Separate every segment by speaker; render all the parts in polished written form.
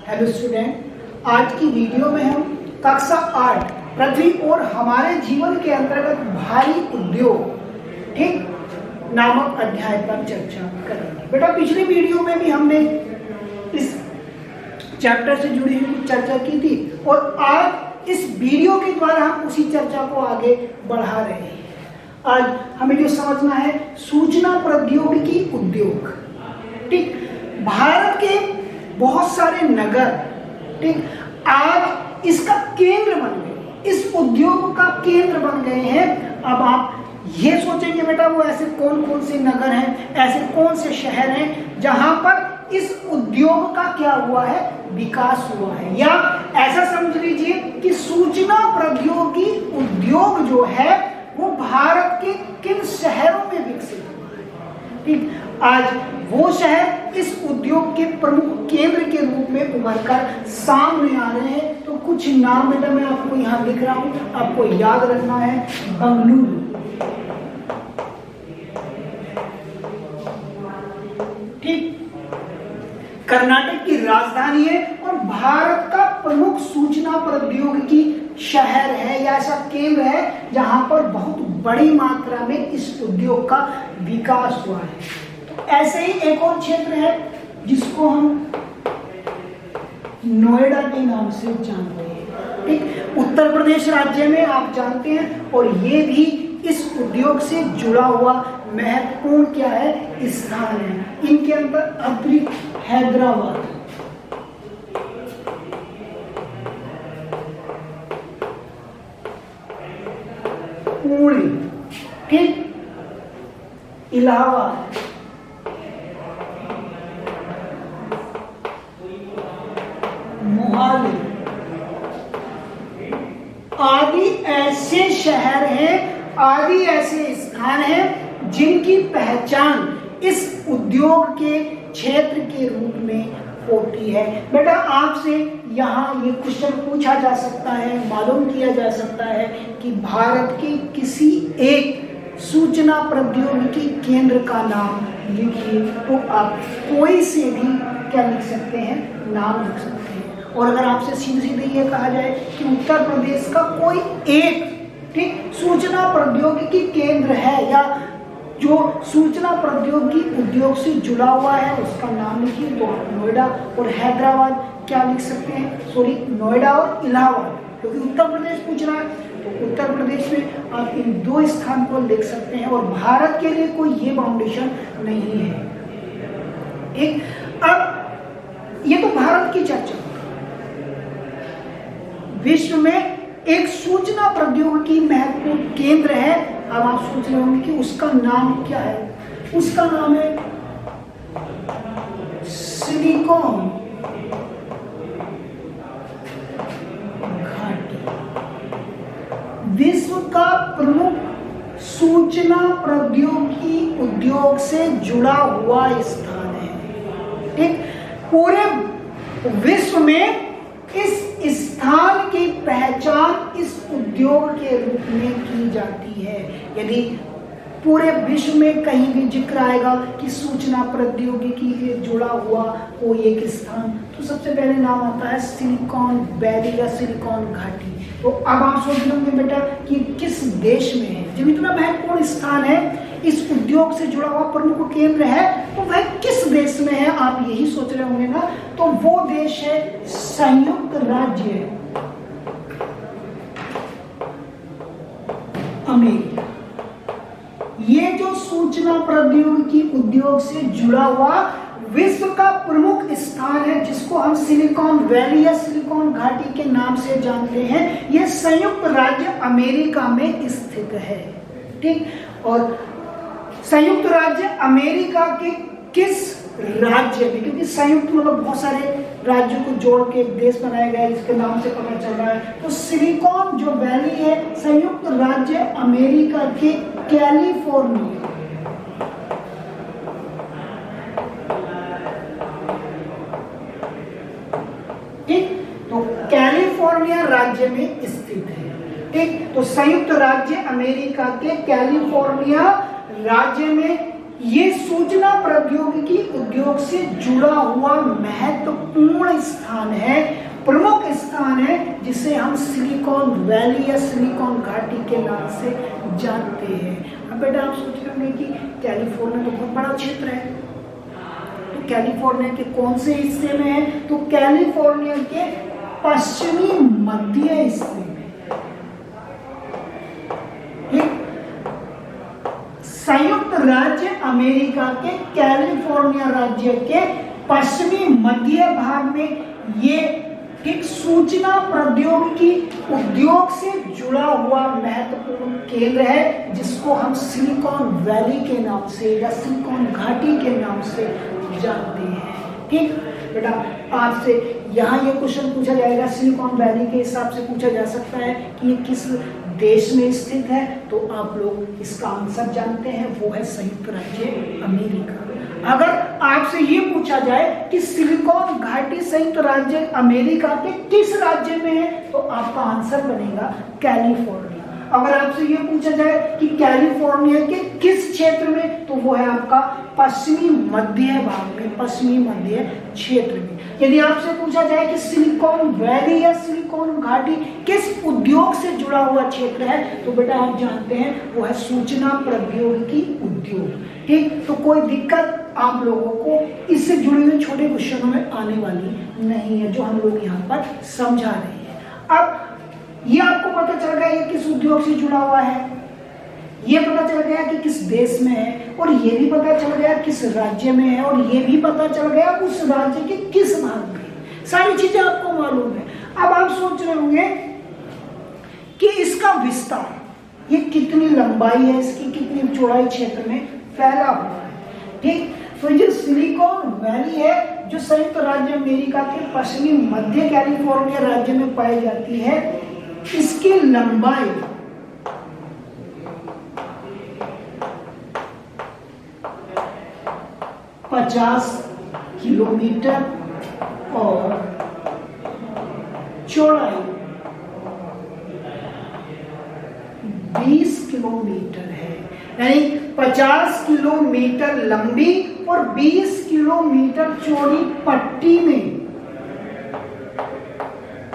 Speaker 1: Hello student, आज की video में हम कक्षा 8 पृथ्वी और हमारे जीवन के अंतर्गत भारी उद्योग ठीक नामक अध्याय पर चर्चा करेंगे। बेटा पिछली वीडियो में भी हमने इस चैप्टर से जुड़ी हुई चर्चा की थी और आज इस वीडियो के द्वारा हम उसी चर्चा को आगे बढ़ा रहे हैं। आज हमें जो समझना है सूचना प्रौद्योगिकी उद्योग। ठीक, भारत के बहुत सारे नगर ठीक आज इसका केंद्र बन गए, इस उद्योग का केंद्र बन गए हैं। अब आप ये सोचेंगे बेटा वो ऐसे कौन कौन से नगर हैं, ऐसे कौन से शहर हैं जहां पर इस उद्योग का क्या हुआ है, विकास हुआ है। या ऐसा समझ लीजिए कि सूचना प्रौद्योगिकी उद्योग जो है वो भारत के किन शहरों में विकसित हुआ है। ठीक, आज वो शहर इस उद्योग के प्रमुख केंद्र के रूप में उभरकर सामने आ रहे हैं। तो कुछ नाम बेटा मैं आपको यहाँ लिख रहा हूँ, आपको याद रखना है। बंगलुरु, ठीक, कर्नाटक की राजधानी है और भारत का प्रमुख सूचना प्रौद्योगिकी शहर है या ऐसा केंद्र है जहां पर बहुत बड़ी मात्रा में इस उद्योग का विकास हुआ है। तो ऐसे ही एक और क्षेत्र है जिसको हम नोएडा के नाम से जानते हैं। ठीक, उत्तर प्रदेश राज्य में आप जानते हैं और ये भी इस उद्योग से जुड़ा हुआ महत्वपूर्ण क्या है, स्थान है। इनके अंदर अतिरिक्त हैदराबाद, पुणे, ठीक, इलाहाबाद, मोहाली आदि ऐसे शहर हैं, आदि ऐसे स्थान हैं जिनकी पहचान इस उद्योग के क्षेत्र के रूप में होती है। बेटा आपसे यहाँ ये क्वेश्चन पूछा जा सकता है, मालूम किया जा सकता है कि भारत के किसी एक सूचना प्रौद्योगिकी केंद्र का नाम लिखिए। तो आप कोई से भी क्या लिख सकते हैं, नाम लिख सकते हैं। और अगर आपसे सीधे सीधे ये कहा जाए कि उत्तर प्रदेश का कोई एक ठीक सूचना प्रौद्योगिकी केंद्र है या जो सूचना प्रौद्योगिकी उद्योग से जुड़ा हुआ है उसका नाम लिखिए, तो आप नोएडा और हैदराबाद क्या लिख सकते हैं, सॉरी नोएडा और इलाहाबाद, क्योंकि उत्तर प्रदेश पूछ रहा है तो उत्तर प्रदेश में आप इन दो स्थान को लिख सकते हैं। और भारत के लिए कोई ये बाउंडेशन नहीं है। एक अब ये तो भारत की चर्चा, विश्व में एक सूचना प्रौद्योगिकी महत्वपूर्ण केंद्र है। अब आप सोच रहे होंगे कि उसका नाम क्या है, उसका नाम है सिलिकॉन घाटी। विश्व का प्रमुख सूचना प्रौद्योगिकी उद्योग से जुड़ा हुआ स्थान है। ठीक, पूरे विश्व में इस स्थान की पहचान इस उद्योग के रूप में की जाती है। यदि पूरे विश्व में कहीं भी जिक्र आएगा कि सूचना प्रौद्योगिकी से जुड़ा हुआ कोई एक स्थान, तो सबसे पहले नाम आता है सिलिकॉन वैली या सिलिकॉन घाटी। तो अब आप सोच रहे होंगे बेटा कि किस देश में है, जब इतना महत्वपूर्ण स्थान है, इस उद्योग से जुड़ा हुआ प्रमुख केंद्र है, तो वह किस देश में है, आप यही सोच रहे होंगे ना। तो वो देश है संयुक्त राज्य अमेरिका। ये जो सूचना प्रौद्योगिकी उद्योग से जुड़ा हुआ विश्व का प्रमुख स्थान है जिसको हम सिलिकॉन वैली या सिलिकॉन घाटी के नाम से जानते हैं, यह संयुक्त राज्य अमेरिका में स्थित है। ठीक, और संयुक्त राज्य अमेरिका के किस राज्य में, क्योंकि संयुक्त मतलब बहुत सारे राज्यों को जोड़ के देश बनाया गया है, इसके नाम से पता चल रहा है। तो सिलिकॉन जो वैली है संयुक्त राज्य अमेरिका के कैलिफोर्निया, ठीक, तो कैलिफोर्निया राज्य में स्थित है। ठीक, तो संयुक्त राज्य अमेरिका के कैलिफोर्निया राज्य में ये सूचना प्रौद्योगिकी उद्योग से जुड़ा हुआ महत्वपूर्ण स्थान है, प्रमुख स्थान है, जिसे हम सिलिकॉन वैली या सिलिकॉन घाटी के नाम से जानते हैं। अब बेटा आप सोच रहे होंगे कि कैलिफोर्निया तो बहुत बड़ा क्षेत्र है, तो कैलिफोर्निया के कौन से हिस्से में है? तो कैलिफोर्निया के पश्चिमी मध्य हिस्से में। ठीक, संयुक्त राज्य अमेरिका के कैलिफोर्निया राज्य के पश्चिमी मध्य भाग में ये एक सूचना प्रौद्योगिकी उद्योग से जुड़ा हुआ महत्वपूर्ण केंद्र है, जिसको हम सिलिकॉन वैली के नाम से या सिलिकॉन घाटी के नाम से जानते हैं। ठीक बेटा, आपसे यहाँ ये क्वेश्चन पूछा जाएगा, सिलिकॉन वैली के हिसाब से पूछा जा सकता है कि ये किस देश में स्थित है, तो आप लोग इसका आंसर जानते हैं, वो है संयुक्त राज्य अमेरिका। अगर आपसे ये पूछा जाए कि सिलिकॉन घाटी संयुक्त राज्य अमेरिका के किस राज्य में है, तो आपका आंसर बनेगा कैलिफोर्निया। अगर आपसे ये पूछा जाए कि कैलिफोर्निया के किस क्षेत्र में, तो वो है आपका पश्चिमी मध्य भाग में, पश्चिमी मध्य क्षेत्र में। यदि आपसे पूछा जाए कि सिलिकॉन वैली या सिलिकॉन घाटी किस उद्योग से जुड़ा हुआ क्षेत्र है, तो बेटा आप जानते हैं वो है सूचना प्रौद्योगिकी उद्योग। ठीक, तो कोई दिक्कत आप लोगों को इससे जुड़े हुए छोटे क्वेश्चनों में आने वाली नहीं है, जो हम लोग यहाँ पर समझा रहे हैं। अब ये आपको पता चल गया ये किस उद्योग से जुड़ा हुआ है, ये पता चल गया कि किस देश में है, और ये भी पता चल गया किस राज्य में है, और ये भी पता चल गया उस राज्य के किस भाग में। सारी चीजें आपको मालूम है। अब आप सोच रहे होंगे कि इसका विस्तार, ये कितनी लंबाई है इसकी, कितनी चौड़ाई क्षेत्र में फैला हुआ है। ठीक, तो ये सिलिकॉन वैली है जो संयुक्त राज्य अमेरिका के पश्चिमी मध्य कैलिफोर्निया राज्य में पाई जाती है। इसकी लंबाई 50 किलोमीटर और चौड़ाई 20 किलोमीटर है। यानी 50 किलोमीटर लंबी और 20 किलोमीटर चौड़ी पट्टी में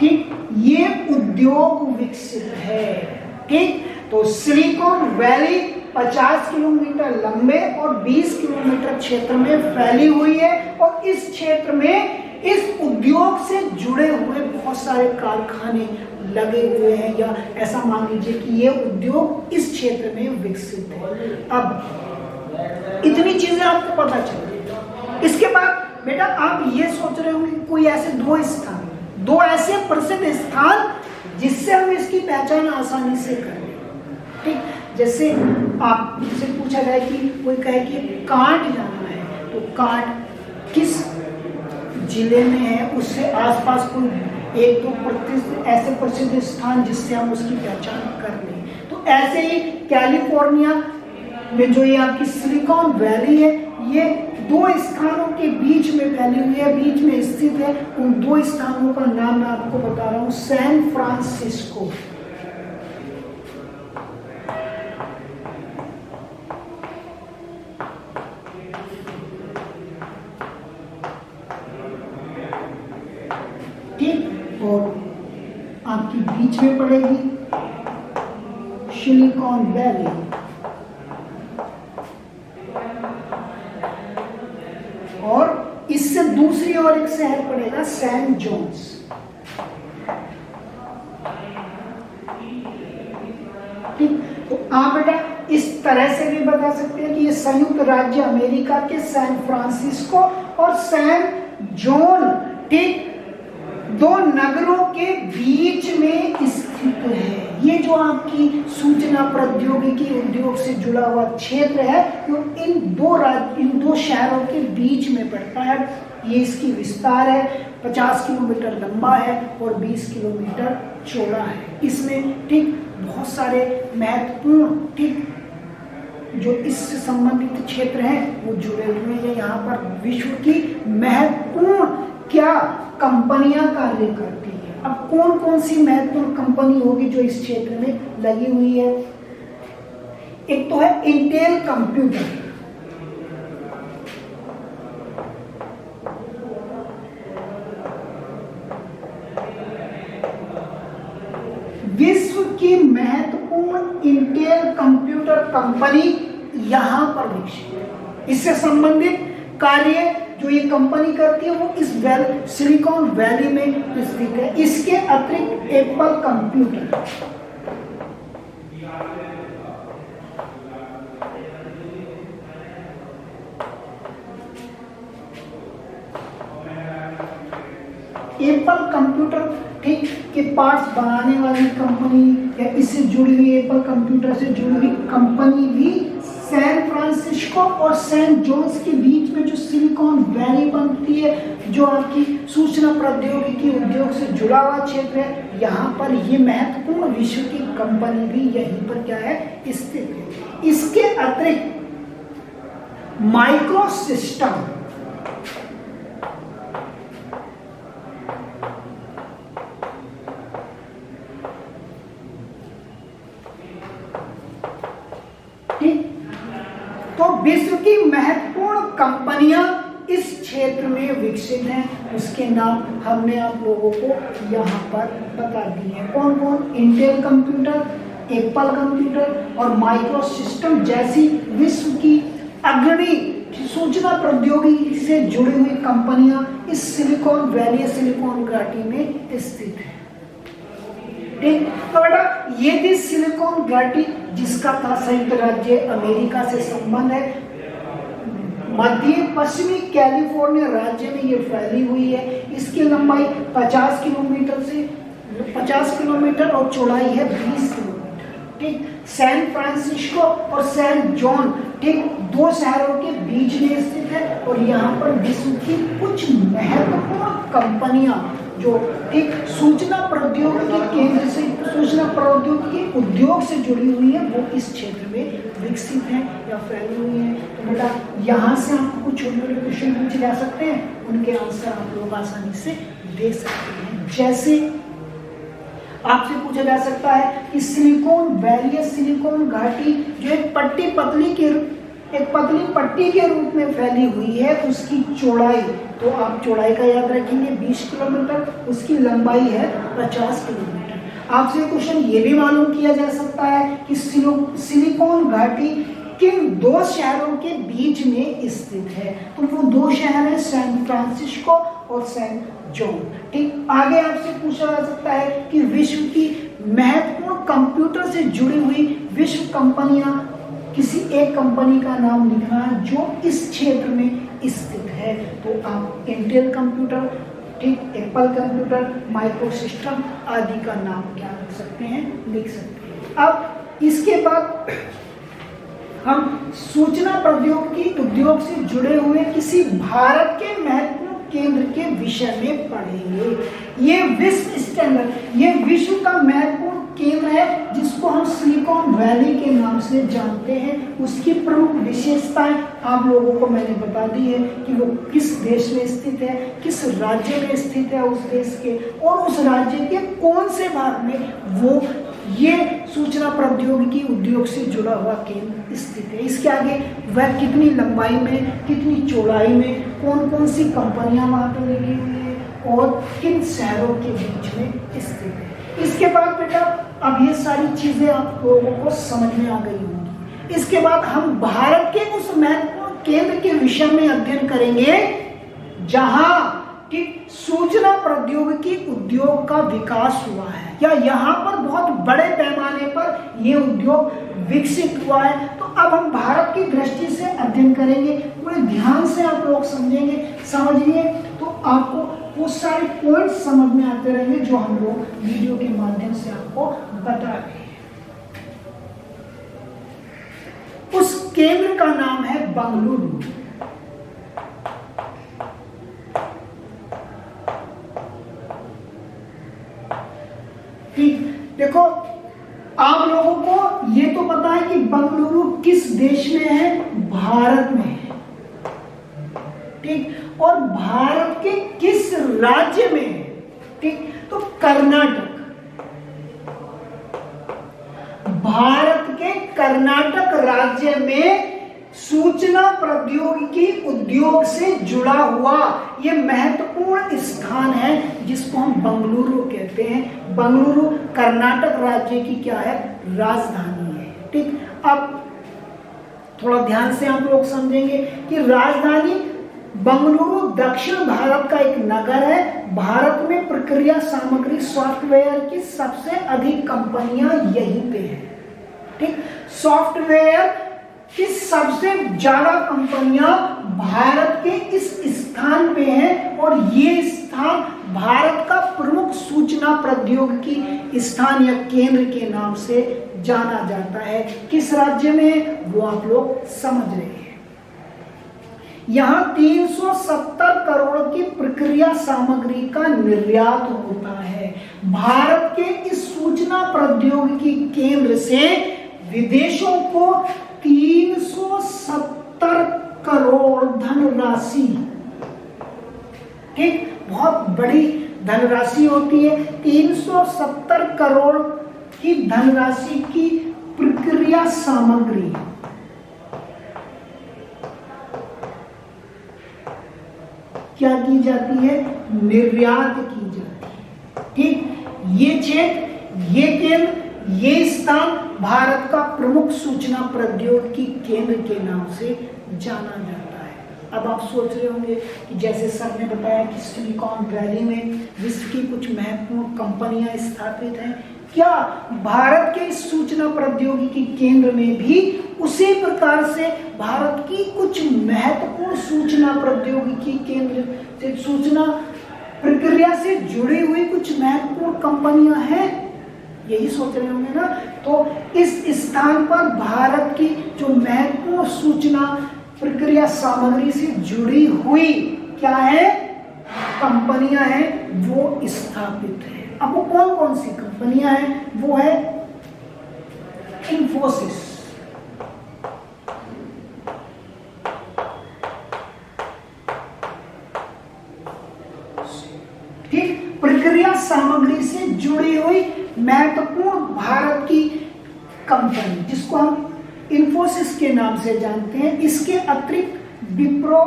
Speaker 1: ठीक ये उद्योग विकसित है। ठीक, तो सिलिकॉन वैली 50 किलोमीटर लंबे और 20 किलोमीटर क्षेत्र में फैली हुई है, और इस क्षेत्र में इस उद्योग से जुड़े हुए बहुत सारे कारखाने लगे हुए हैं, या ऐसा मान लीजिए कि ये उद्योग इस क्षेत्र में विकसित है। अब इतनी चीजें आपको पता चल गई। इसके बाद बेटा आप ये सोच रहे होंगे कोई ऐसे दो ऐसे प्रसिद्ध स्थान जिससे हम इसकी पहचान आसानी से कर लें। ठीक, जैसे आपसे पूछा जाए कि कोई कहे कि कांट जाना है, तो कांट किस जिले में है, उससे आसपास कोई एक दो ऐसे प्रसिद्ध स्थान जिससे हम उसकी पहचान कर लें। तो ऐसे ही कैलिफोर्निया में जो ये आपकी सिलिकॉन वैली है, ये 2 स्थानों के बीच में फैली हुई है, बीच में स्थित है। उन 2 स्थानों का नाम मैं आपको बता रहा हूं, सैन फ्रांसिस्को। ठीक, और आपकी बीच में पड़ेगी सिलिकॉन वैली। और इससे दूसरी ओर एक शहर पड़ेगा सैन जोन्स। ठीक, तो आप बेटा इस तरह से भी बता सकते हैं कि ये संयुक्त राज्य अमेरिका के सैन फ्रांसिस्को और सैन जोन ठीक 2 नगरों के बीच में स्थित है। ये जो आपकी सूचना प्रौद्योगिकी उद्योग से जुड़ा हुआ क्षेत्र है, जो इन 2 शहरों के बीच में पड़ता है। ये इसकी विस्तार है, 50 किलोमीटर लंबा है और 20 किलोमीटर चौड़ा है। इसमें ठीक बहुत सारे महत्वपूर्ण ठीक जो इससे संबंधित क्षेत्र हैं वो जुड़े हुए हैं। यहाँ पर विश्व की महत्वपूर्ण क्या कंपनियां कार्य करती हैं। अब कौन कौन सी महत्वपूर्ण कंपनी होगी जो इस क्षेत्र में लगी हुई है? एक तो है इंटेल कंप्यूटर, की महत्वपूर्ण इंटेल कंप्यूटर कंपनी यहां पर विकसित है। इससे संबंधित कार्य जो ये कंपनी करती है वो इस सिलिकॉन वैली में स्थित है। इसके अतिरिक्त एप्पल कंप्यूटर, एप्पल कंप्यूटर ठीक के पार्ट्स बनाने वाली कंपनी या इससे जुड़ी हुई एप्पल कंप्यूटर से जुड़ी हुई कंपनी भी सैन फ्रांसिस्को और सेंट जोन्स के बीच में जो सिलिकॉन वैली बनती है, जो आपकी सूचना प्रौद्योगिकी उद्योग से जुड़ा हुआ क्षेत्र है, यहाँ पर ये महत्वपूर्ण विश्व की कंपनी भी यहीं पर क्या है स्थित है। इसके अतिरिक्त माइक्रोसिस्टम, तो विश्व की महत्वपूर्ण कंपनियां इस क्षेत्र में विकसित हैं, उसके नाम हमने आप लोगों को यहाँ पर बता दिए हैं। कौन कौन? इंटेल कंप्यूटर, एप्पल कंप्यूटर और माइक्रोसिस्टम जैसी विश्व की अग्रणी सूचना प्रौद्योगिकी से जुड़ी हुई कंपनियां इस सिलिकॉन वैली, सिलिकॉन घाटी में स्थित है। ठीक, तो बेटा ये थी सिलिकॉन घाटी जिसका था संयुक्त राज्य अमेरिका से संबंध है। मध्य पश्चिमी कैलिफोर्निया राज्य में ये फैली हुई है। इसकी लंबाई 50 किलोमीटर और चौड़ाई है 20 किलोमीटर। ठीक, सैन फ्रांसिस्को और सेंट जॉन ठीक दो शहरों के बीच में स्थित है और यहाँ पर विश्व की कुछ महत्वपूर्ण कंपनियां जो एक सूचना प्रौद्योगिकी केंद्र से, सूचना प्रौद्योगिकी उद्योग से जुड़ी हुई है, वो इस क्षेत्र में विकसित है या फैली हुई है। तो बेटा यहाँ से आपको कुछ छोटे छोटे क्वेश्चन पूछे जा सकते हैं, उनके आंसर आप लोग आसानी से दे सकते हैं। जैसे आपसे पूछा जा सकता है कि सिलिकॉन वैली, सिलिकॉन घाटी जो एक पतली पट्टी के रूप में फैली हुई है, उसकी चौड़ाई, तो आप चौड़ाई का याद रखेंगे 20 किलोमीटर, उसकी लंबाई है 50 किलोमीटर। आपसे क्वेश्चन ये भी मालूम किया जा सकता है कि सिलिकॉन घाटी किन दो शहरों के बीच में स्थित है, तो वो दो शहर है सैन फ्रांसिस्को और सेंट जॉन। ठीक, आगे आपसे पूछा जा सकता है कि विश्व की महत्वपूर्ण कंप्यूटर से जुड़ी हुई विश्व कंपनियां, किसी एक कंपनी का नाम लिखना है जो इस क्षेत्र में स्थित है, तो आप इंटेल कंप्यूटर, ठीक, एप्पल कंप्यूटर, माइक्रोसिस्टम आदि का नाम क्या रख सकते हैं, लिख सकते हैं। अब इसके बाद हम सूचना प्रौद्योगिकी उद्योग से जुड़े हुए किसी भारत के महत्वपूर्ण केंद्र के विषय में पढ़ेंगे। ये विश्व स्टैंडर्ड, ये विश्व का महत्वपूर्ण केंद्र है जिसको हम सिलिकॉन वैली के नाम से जानते हैं। उसकी प्रमुख विशेषताएं आप लोगों को मैंने बता दी है कि वो किस देश में स्थित है, किस राज्य में स्थित है उस देश के, और उस राज्य के कौन से भाग में वो ये सूचना प्रौद्योगिकी उद्योग से जुड़ा हुआ केंद्र स्थित है। इसके आगे वह कितनी लंबाई में, कितनी चौड़ाई में, कौन कौन सी कंपनियां वहां पर लगी हुई है और किन शहरों के बीच में स्थित है। इसके बाद बेटा अब ये सारी चीजें आप लोगों को समझ में आ गई होंगी। इसके बाद हम भारत के उस महत्वपूर्ण केंद्र के विषय में अध्ययन करेंगे जहां कि सूचना प्रौद्योगिकी उद्योग का विकास हुआ है या यहाँ पर बहुत बड़े पैमाने पर ये उद्योग विकसित हुआ है। तो अब हम भारत की दृष्टि से अध्ययन करेंगे, बड़े ध्यान से आप लोग समझिए तो आपको वो सारे पॉइंट्स समझ में आते रहेंगे जो हम लोग वीडियो के माध्यम से आपको बता रहे हैं। उस केंद्र का नाम है बंगलुरु। ठीक, देखो आप लोगों को ये तो पता है कि बंगलुरु किस देश में है, भारत में है। ठीक, और भारत के किस राज्य में है, ठीक, तो कर्नाटक, भारत के कर्नाटक राज्य में सूचना प्रौद्योगिकी उद्योग से जुड़ा हुआ यह महत्वपूर्ण स्थान है जिसको हम बंगलुरु कहते हैं। बंगलुरु कर्नाटक राज्य की क्या है, राजधानी है। ठीक, अब थोड़ा ध्यान से आप लोग समझेंगे कि राजधानी बंगलुरु दक्षिण भारत का एक नगर है। भारत में प्रक्रिया सामग्री सॉफ्टवेयर की सबसे अधिक कंपनियां यहीं पे हैं। ठीक, सॉफ्टवेयर की सबसे ज्यादा कंपनियां भारत के इस स्थान पे हैं और ये स्थान भारत का प्रमुख सूचना प्रौद्योगिकी स्थान या केंद्र के नाम से जाना जाता है। किस राज्य में, वो आप लोग समझ रहे हैं। यहां 370 करोड़ की प्रक्रिया सामग्री का निर्यात होता है। भारत के इस सूचना प्रौद्योगिकी केंद्र से विदेशों को 370 करोड़ धनराशि, ठीक, बहुत बड़ी धनराशि होती है। 370 करोड़ की धनराशि की प्रक्रिया सामग्री क्या की जाती है, निर्यात की जाती है। ठीक, ये क्षेत्र, ये केंद्र, ये स्थान भारत का प्रमुख सूचना प्रौद्योगिकी केंद्र के नाम से जाना जाता है। अब आप सोच रहे होंगे कि जैसे सर ने बताया कि सिलिकॉन वैली में विश्व की कुछ महत्वपूर्ण कंपनियां स्थापित हैं, क्या भारत के इस सूचना प्रौद्योगिकी केंद्र में भी उसी प्रकार से भारत की कुछ महत्वपूर्ण सूचना प्रौद्योगिकी केंद्र से सूचना प्रक्रिया से जुड़ी हुई कुछ महत्वपूर्ण कंपनियां हैं? यही सोच रहे होंगे ना। तो इस स्थान पर भारत की जो महत्वपूर्ण सूचना प्रक्रिया सामग्री से जुड़ी हुई क्या है, कंपनियां हैं, वो स्थापित है। अब वो कौन कौन सी कंपनियां हैं, वो है इंफोसिस, ठीक, प्रक्रिया सामग्री से जुड़ी हुई महत्वपूर्ण भारत की कंपनी जिसको हम इंफोसिस के नाम से जानते हैं। इसके अतिरिक्त विप्रो,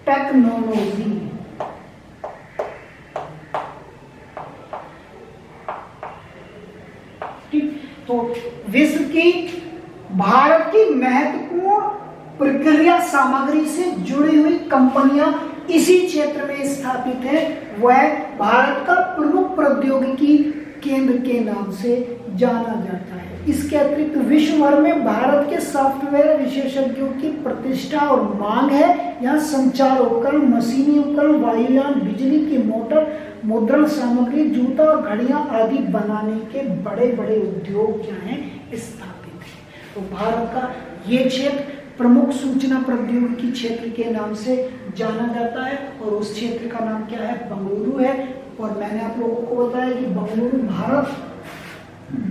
Speaker 1: टेक्नोलॉजी, ठीक, तो विश्व की भारत की महत्वपूर्ण प्रक्रिया सामग्री से जुड़ी हुई कंपनियां इसी क्षेत्र में स्थापित है। वह भारत का प्रमुख प्रौद्योगिकी केंद्र के नाम से जाना जाता है। इसके अतिरिक्त विश्व भर में भारत के सॉफ्टवेयर विशेषज्ञों की प्रतिष्ठा और मांग है। यहाँ संचार उपकरण, मशीनी उपकरण, वायुयान, बिजली की मोटर, मुद्रण सामग्री, जूता और घड़ियां आदि बनाने के बड़े बड़े उद्योग क्या हैं, स्थापित है। तो भारत का ये क्षेत्र प्रमुख सूचना प्रौद्योगिकी क्षेत्र के नाम से जाना जाता है और उस क्षेत्र का नाम क्या है, बंगलुरु है। और मैंने आप लोगों को बताया कि बंगलुरु भारत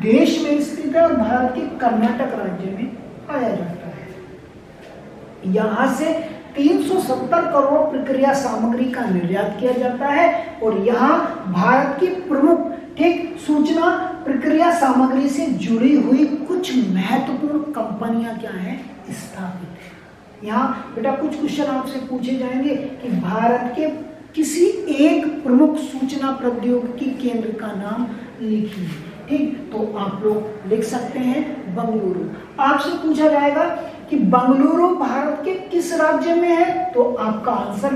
Speaker 1: देश में स्थित है और भारत के कर्नाटक राज्य में पाया जाता है। यहां से 370 करोड़ प्रक्रिया सामग्री का निर्यात किया जाता है और यहाँ भारत की प्रमुख, ठीक, सूचना प्रक्रिया सामग्री से जुड़ी हुई कुछ महत्वपूर्ण कंपनियां क्या हैं, स्थापित है। यहाँ बेटा कुछ क्वेश्चन आपसे पूछे जाएंगे कि भारत के किसी एक प्रमुख सूचना प्रौद्योगिकी केंद्र का नाम लिखिए। ठीक, तो आप लोग लिख सकते हैं बंगलुरु। आपसे पूछा जाएगा कि बंगलुरु भारत के किस राज्य में है, तो आपका आंसर